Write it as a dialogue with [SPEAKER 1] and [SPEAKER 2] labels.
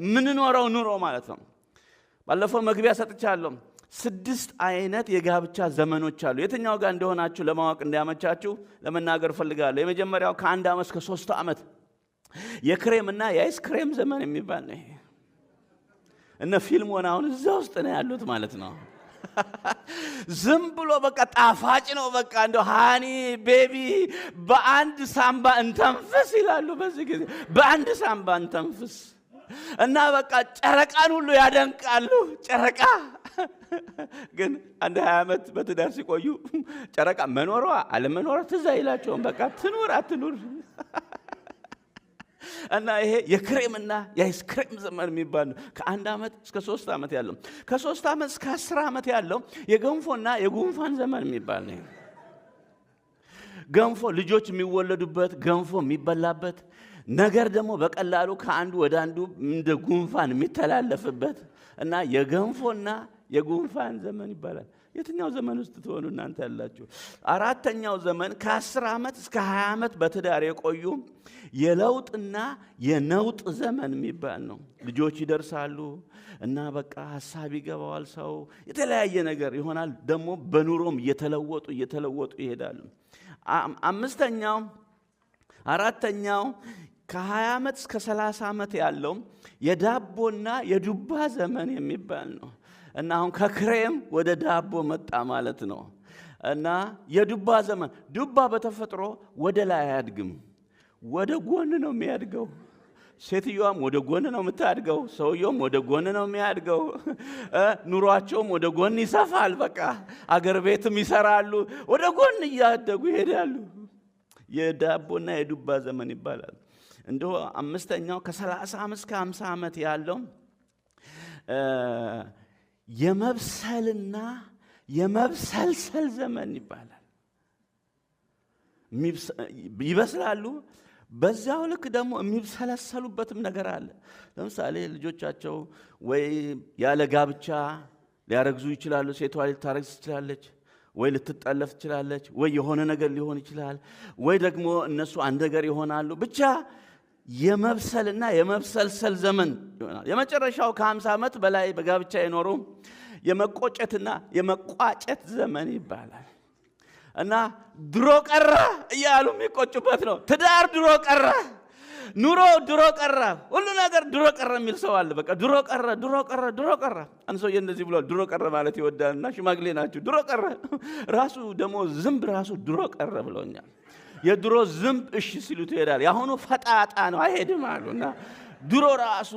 [SPEAKER 1] ምን ኖረው ኑሮ ማለት ነው። ባለፈው መግቢያ ሰጥቻለሁ። 6 አይነት የጋብቻ ዘመኖች አሉ። የትኛው ጋር እንደሆናችሁ ለማወቅ እንዲያመቻችሁ ለመናገር ፈልጋለሁ። የመጀመሪያው ከ1 ዓመት እስከ 3 ዓመት የክሬምና የአይስክሬም ዘመን የሚባል ነው። እነ ፊልሞን አሁን እዛ ውስጥ ነው ያሉት ማለት ነው። ዝም ብሎ በቃ ጣፋጭ ነው። በቃ እንደው ሃኒ ቤቢ በአንድ ሳምባ እንተንፍስ ይላሉ። በዚህ ጊዜ በአንድ ሳምባ እንተንፍስ እና በቃ ጨረቃን ሁሉ ያደንቃሉ። ጨረቃ ግን አንድ 20 ዓመት በትዳር ሲቆዩ ጨረቃ መኖሯ አለመኖሯ ትዝ አይላቸውም። በቃ ትኑር አትኑር። እና ይሄ የክሬምና የአይስክሬም ዘመን የሚባል ነው። ከ1 ዓመት እስከ 3 ዓመት ያለው፣ ከ3 ዓመት እስከ 10 ዓመት ያለው የገንፎና የጉንፋን ዘመን የሚባል ነው። ገንፎ ልጆች የሚወለዱበት፣ ገንፎ የሚበላበት ነገር ደግሞ በቀላሉ ከአንዱ ወደ አንዱ እንደ ጉንፋን የሚተላለፍበት እና የገንፎና የጉንፋን ዘመን ይባላል። የትኛው ዘመን ውስጥ ትሆኑ እናንተ ያላችሁ? 4ኛው ዘመን ከ10 ዓመት እስከ 20 ዓመት በትዳር የቆዩ የለውጥና የነውጥ ዘመን የሚባል ነው። ልጆች ይደርሳሉ እና በቃ ሐሳብ ይገባዋል ሰው፣ የተለያየ ነገር ይሆናል። ደግሞ በኑሮም እየተለወጡ ይሄዳሉ። 4ኛው ከ20 ዓመት እስከ 30 ዓመት ያለው የዳቦና የዱባ ዘመን የሚባል ነው። እና አሁን ከክሬም ወደ ዳቦ መጣ ማለት ነው። እና የዱባ ዘመን፣ ዱባ በተፈጥሮ ወደ ላይ አያድግም፣ ወደ ጎን ነው የሚያድገው። ሴትዮዋም ወደ ጎን ነው የምታድገው፣ ሰውየውም ወደ ጎን ነው የሚያድገው። ኑሯቸውም ወደ ጎን ይሰፋል። በቃ አገር ቤትም ይሰራሉ፣ ወደ ጎን እያደጉ ይሄዳሉ። የዳቦና የዱባ ዘመን ይባላል። እንደው 5ኛው ከ30 ዓመት እስከ 50 ዓመት ያለው የመብሰልና የመብሰልሰል ዘመን ይባላል። ይበስላሉ፣ በዛው ልክ ደግሞ የሚብሰለሰሉበትም ነገር አለ። ለምሳሌ ልጆቻቸው ወይ ያለ ጋብቻ ሊያረግዙ ይችላሉ። ሴቷ ልታረግዝ ትችላለች፣ ወይ ልትጠለፍ ትችላለች፣ ወይ የሆነ ነገር ሊሆን ይችላል፣ ወይ ደግሞ እነሱ አንድ ነገር ይሆናሉ። ብቻ የመብሰልና የመብሰልሰል ዘመን ይሆናል። የመጨረሻው ከ50 ዓመት በላይ በጋብቻ የኖሩ የመቆጨትና የመቋጨት ዘመን ይባላል። እና ድሮ ቀረ እያሉ የሚቆጩበት ነው። ትዳር ድሮ ቀረ፣ ኑሮ ድሮ ቀረ፣ ሁሉ ነገር ድሮ ቀረ የሚል ሰው አለ። በቃ ድሮ ቀረ። አንድ ሰውዬ እንደዚህ ብሏል። ድሮ ቀረ ማለት ይወዳልና ሽማግሌ ናቸው። ድሮ ቀረ ራሱ ደግሞ ዝንብ ራሱ ድሮ ቀረ ብሎኛል። የድሮ ዝንብ እሺ ሲሉት ይሄዳል። ያሁኑ ፈጣጣ ነው አይሄድም አሉና ድሮ ራሱ